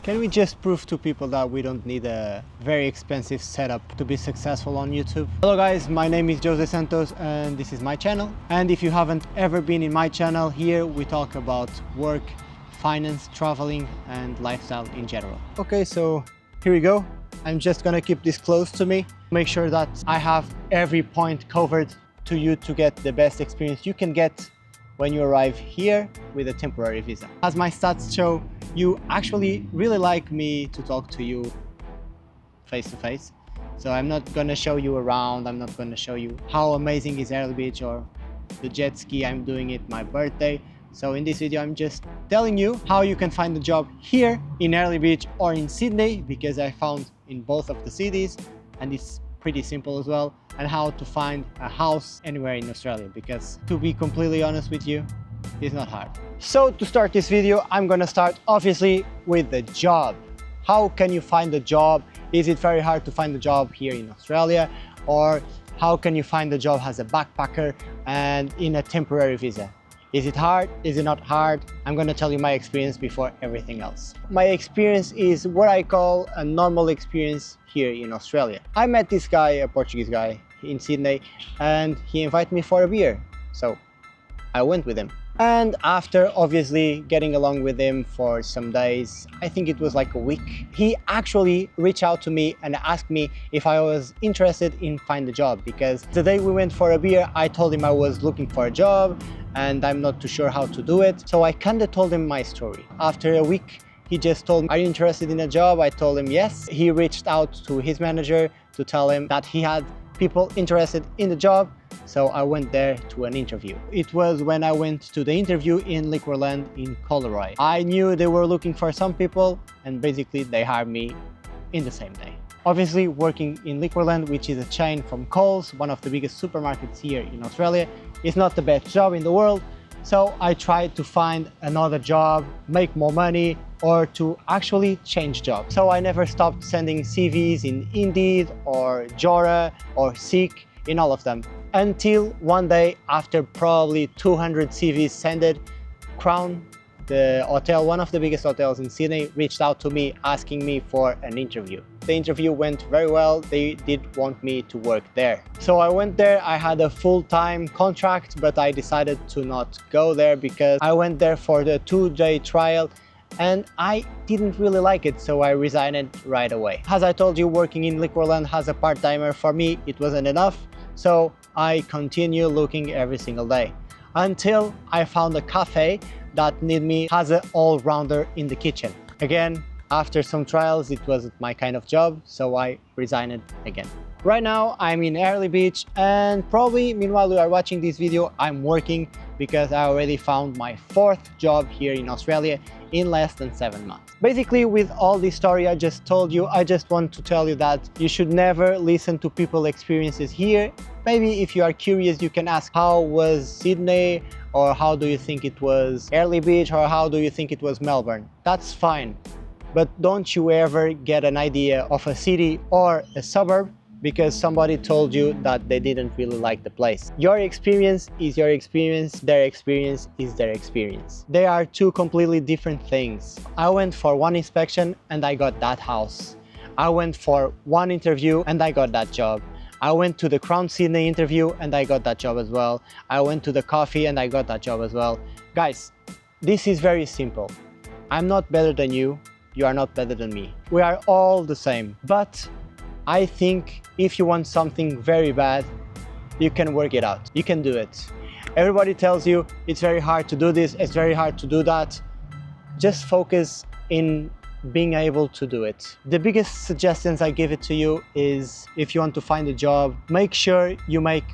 Can we just prove to people that we don't need a very expensive setup to be successful on YouTube? Hello guys, my name is Jose Santos and this is my channel. And if you haven't ever been in my channel, here we talk about work, finance, traveling and lifestyle in general. Okay, so here we go. I'm just gonna keep this close to me. Make sure that I have every point covered to you to get the best experience you can get when you arrive here with a temporary visa. As my stats show, you actually really like me to talk to you face to face. So I'm not gonna show you around, I'm not gonna show you how amazing is Airlie Beach or the jet ski I'm doing it my birthday. So in this video, I'm just telling you how you can find a job here in Airlie Beach or in Sydney, because I found in both of the cities and it's pretty simple as well, and how to find a house anywhere in Australia, because to be completely honest with you, it's not hard. So to start this video, I'm gonna start obviously with the job. How can you find a job? Is it very hard to find a job here in Australia? Or how can you find a job as a backpacker and in a temporary visa? Is it hard? Is it not hard? I'm gonna tell you my experience before everything else. My experience is what I call a normal experience here in Australia. I met this guy, a Portuguese guy in Sydney, and he invited me for a beer. So I went with him. And after obviously getting along with him for some days, I think it was like a week, he actually reached out to me and asked me if I was interested in find a job, because the day we went for a beer, I told him I was looking for a job and I'm not too sure how to do it. So I kind of told him my story. After a week, he just told me, are you interested in a job? I told him yes. He reached out to his manager to tell him that he had people interested in the job. So I went there to an interview. It was when I went to the interview in Liquorland in Coleroy. I knew they were looking for some people and basically they hired me in the same day. Obviously working in Liquorland, which is a chain from Coles, one of the biggest supermarkets here in Australia, is not the best job in the world. So I tried to find another job, make more money, or to actually change jobs. So I never stopped sending CVs in Indeed or Jora or Seek, in all of them. Until one day, after probably 200 CVs sent, Crown, the hotel, one of the biggest hotels in Sydney, reached out to me asking me for an interview. The interview went very well. They did want me to work there. So I went there. I had a full-time contract, but I decided to not go there because I went there for the 2-day trial and I didn't really like it, so I resigned right away. As I told you, working in Liquorland as a part-timer, for me, it wasn't enough. So I continue looking every single day until I found a cafe that needed me as an all-rounder in the kitchen. Again, after some trials, it wasn't my kind of job, so I resigned again. Right now, I'm in Airlie Beach, and probably meanwhile you are watching this video, I'm working because I already found my 4th job here in Australia in less than 7 months. Basically, with all this story I just told you, I just want to tell you that you should never listen to people's experiences here. Maybe if you are curious, you can ask, how was Sydney? Or how do you think it was Airlie Beach? Or how do you think it was Melbourne? That's fine. But don't you ever get an idea of a city or a suburb because somebody told you that they didn't really like the place. Your experience is your experience, their experience is their experience. They are two completely different things. I went for one inspection and I got that house. I went for one interview and I got that job. I went to the Crown Sydney interview and I got that job as well. I went to the coffee and I got that job as well. Guys, this is very simple. I'm not better than you. You are not better than me. We are all the same. But I think if you want something very bad, you can work it out. You can do it. Everybody tells you it's very hard to do this, it's very hard to do that. Just focus in being able to do it. The biggest suggestions I give it to you is, if you want to find a job, make sure you make,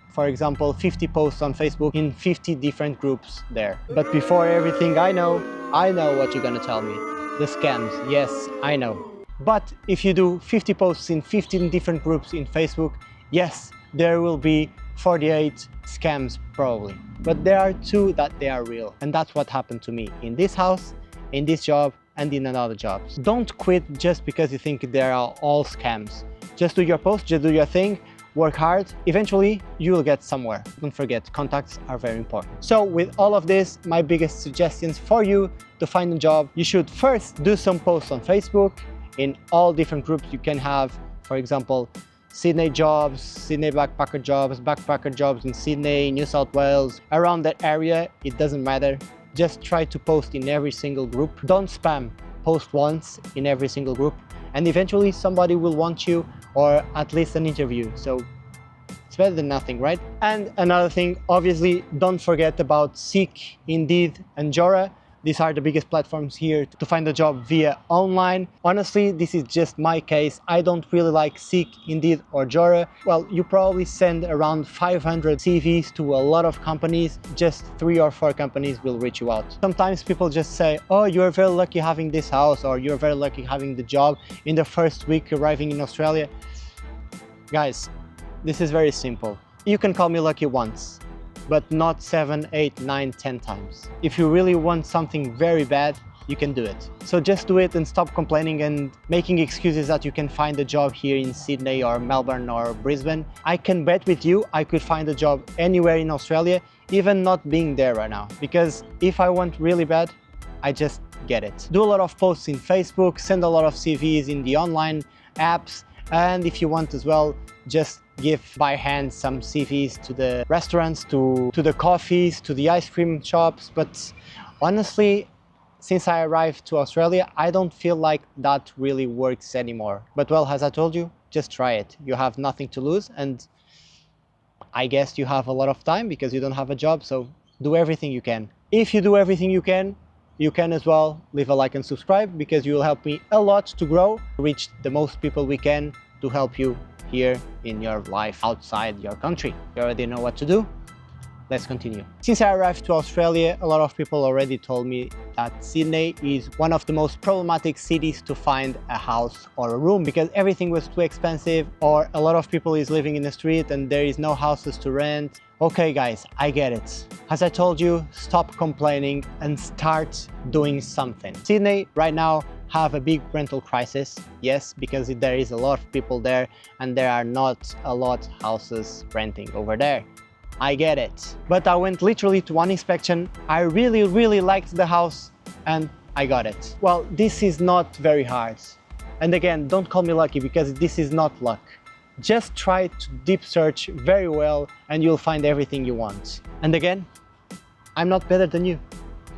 for example, 50 posts on Facebook in 50 different groups there. But before everything, I know what you're gonna tell me. The scams, yes, I know. But if you do 50 posts in 15 different groups in Facebook, yes, there will be 48 scams probably. But there are 2 that they are real. And that's what happened to me in this house, in this job, and in another jobs. Don't quit just because you think they are all scams. Just do your post, just do your thing. work hard, eventually you will get somewhere. Don't forget, contacts are very important. So with all of this, my biggest suggestions for you to find a job, you should first do some posts on Facebook in all different groups you can have. For example, Sydney jobs, Sydney backpacker jobs in Sydney, New South Wales, around that area, it doesn't matter. Just try to post in every single group. Don't spam, post once in every single group, and eventually somebody will want you, or at least an interview. So it's better than nothing, right? And another thing, obviously, don't forget about Seek, Indeed, and Jora. These are the biggest platforms here to find a job via online. Honestly, this is just my case. I don't really like Seek, Indeed, or Jora. Well, you probably send around 500 CVs to a lot of companies. Just 3 or 4 companies will reach you out. Sometimes people just say, oh, you're very lucky having this house, or you're very lucky having the job in the first week arriving in Australia. Guys, this is very simple. You can call me lucky once, but not 7, 8, 9, 10 times. If you really want something very bad, you can do it. So just do it and stop complaining and making excuses that you can find a job here in Sydney or Melbourne or Brisbane. I can bet with you I could find a job anywhere in Australia, even not being there right now. Because if I want really bad, I just get it. Do a lot of posts in Facebook, send a lot of CVs in the online apps, and if you want as well, just give by hand some CVs to the restaurants, to the coffees, to the ice cream shops. But honestly, since I arrived to Australia, I don't feel like that really works anymore. But well, as I told you, just try it. You have nothing to lose, and I guess you have a lot of time because you don't have a job, so do everything you can. If you do everything you can as well leave a like and subscribe, because you will help me a lot to grow, reach the most people we can to help you here in your life outside your country. You already know what to do. Let's continue. Since I arrived to Australia, a lot of people already told me that Sydney is one of the most problematic cities to find a house or a room, because everything was too expensive, or a lot of people is living in the street and there is no houses to rent. Okay guys, I get it. As I told you, stop complaining and start doing something. Sydney right now have a big rental crisis, yes, because there is a lot of people there and there are not a lot of houses renting over there. I get it. But I went literally to one inspection. I really liked the house and I got it. Well, this is not very hard. And again, don't call me lucky, because this is not luck. Just try to deep search very well and you'll find everything you want. And again, I'm not better than you,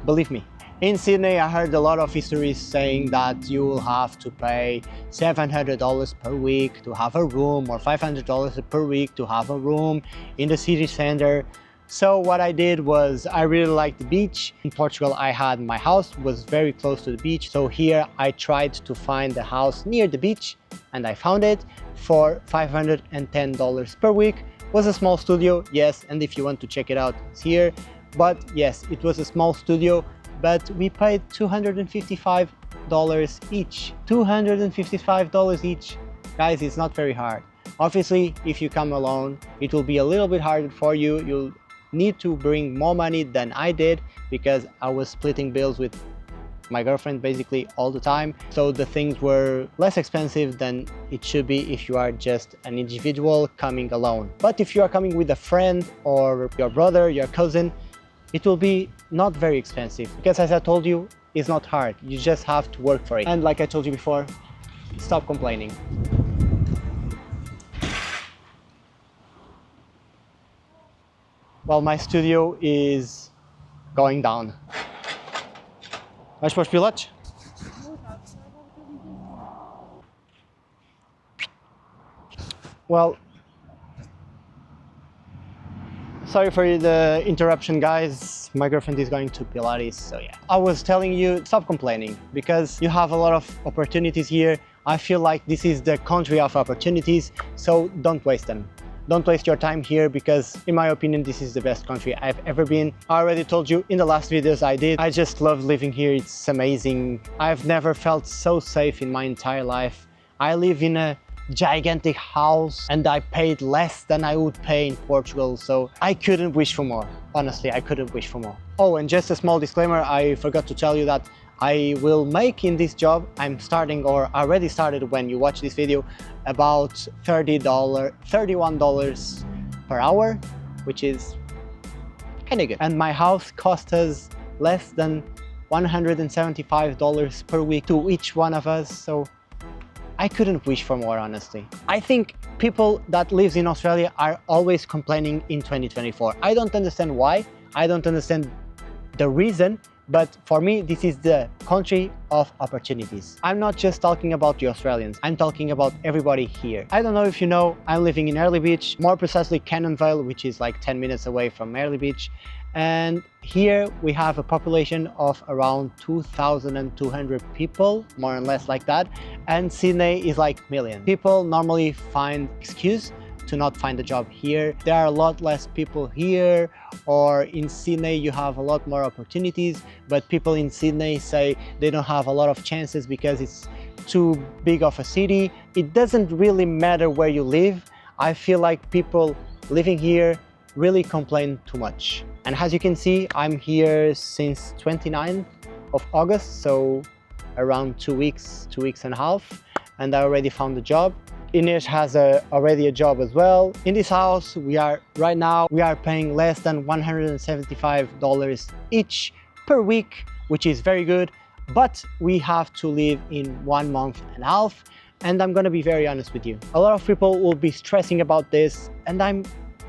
believe me. In Sydney, I heard a lot of histories saying that you will have to pay $700 per week to have a room, or $500 per week to have a room in the city center. So what I did was, I really liked the beach. In Portugal, my house was very close to the beach. So here I tried to find a house near the beach and I found it for $510 per week. It was a small studio, yes, and if you want to check it out, it's here. But yes, it was a small studio, but we paid $255 each. $255 each. Guys, it's not very hard. Obviously, if you come alone, it will be a little bit harder for you. You'll need to bring more money than I did, because I was splitting bills with my girlfriend basically all the time. So the things were less expensive than it should be if you are just an individual coming alone. But if you are coming with a friend or your brother, your cousin, it will be not very expensive, because as I told you, it's not hard. You just have to work for it. And like I told you before, stop complaining. Well, my studio is going down. Vais para os pilotos? Well, sorry for the interruption, guys. My girlfriend is going to Pilates, so yeah. I was telling you, stop complaining, because you have a lot of opportunities here. I feel like this is the country of opportunities, so don't waste them. Don't waste your time here, because in my opinion, this is the best country I've ever been. I already told you in the last videos I did. I just love living here. It's amazing. I've never felt so safe in my entire life. I live in a gigantic house and I paid less than I would pay in Portugal, so I couldn't wish for more. Honestly, I couldn't wish for more. Oh, and just a small disclaimer, I forgot to tell you that I will make in this job, I'm starting or already started when you watch this video, about $31 per hour, which is kind of good. And my house cost us less than $175 per week to each one of us, so I couldn't wish for more, honestly. I think people that lives in Australia are always complaining in 2024. I don't understand why, I don't understand the reason, but for me, this is the country of opportunities. I'm not just talking about the Australians, I'm talking about everybody here. I don't know if you know, I'm living in Airlie Beach, more precisely Cannon Vale, which is like 10 minutes away from Airlie Beach. And here we have a population of around 2,200 people, more or less like that. And Sydney is like million. People normally find excuse to not find a job here. There are a lot less people here, or in Sydney you have a lot more opportunities, but people in Sydney say they don't have a lot of chances because it's too big of a city. It doesn't really matter where you live. I feel like people living here really complain too much. And as you can see, I'm here since 29th of August, so around 2 weeks and a half, and I already found a job. Ines has already a job as well. In this house, right now we are paying less than $175 each per week, which is very good, but we have to live in 1 month and a half. And I'm gonna be very honest with you. A lot of people will be stressing about this, and I'm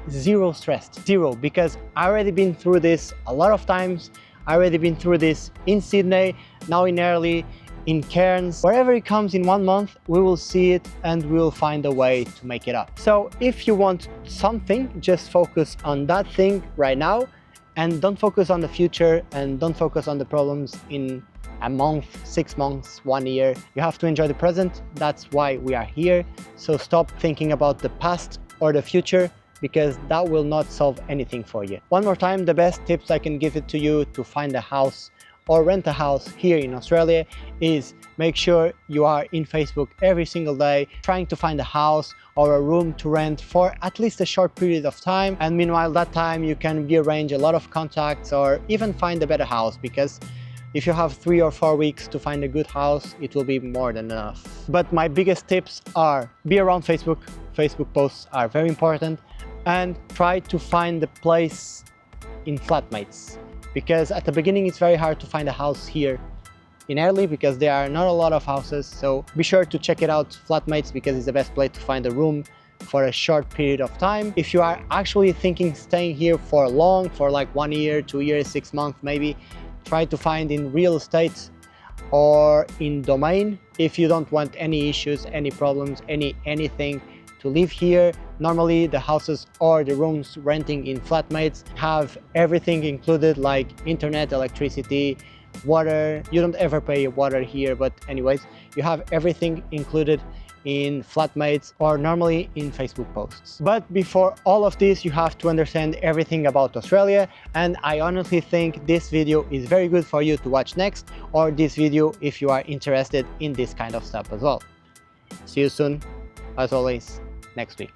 zero stressed, zero, because I already been through this a lot of times. I already been through this in Sydney, now in Airlie, in Cairns. Wherever it comes in 1 month, we will see it and we will find a way to make it up. So if you want something, just focus on that thing right now and don't focus on the future and don't focus on the problems in a month, 6 months, 1 year. You have to enjoy the present. That's why we are here. So stop thinking about the past or the future, because that will not solve anything for you. One more time, the best tips I can give it to you to find a house or rent a house here in Australia is make sure you are in Facebook every single day, trying to find a house or a room to rent for at least a short period of time. And meanwhile, that time you can rearrange a lot of contacts or even find a better house, because if you have 3 or 4 weeks to find a good house, it will be more than enough. But my biggest tips are be around Facebook. Facebook posts are very important, and try to find the place in Flatmates, because at the beginning it's very hard to find a house here in Airlie because there are not a lot of houses. So be sure to check it out, Flatmates, because it's the best place to find a room for a short period of time. If you are actually thinking staying here for long, for like 1 year, 2 years, 6 months maybe, try to find in real estate or in Domain. If you don't want any issues, any problems, anything to live here, normally the houses or the rooms renting in Flatmates have everything included, like internet, electricity, water. You don't ever pay water here, but anyways, you have everything included in Flatmates or normally in Facebook posts. But before all of this, you have to understand everything about Australia, and I honestly think this video is very good for you to watch next, or this video if you are interested in this kind of stuff as well. See you soon, as always, next week.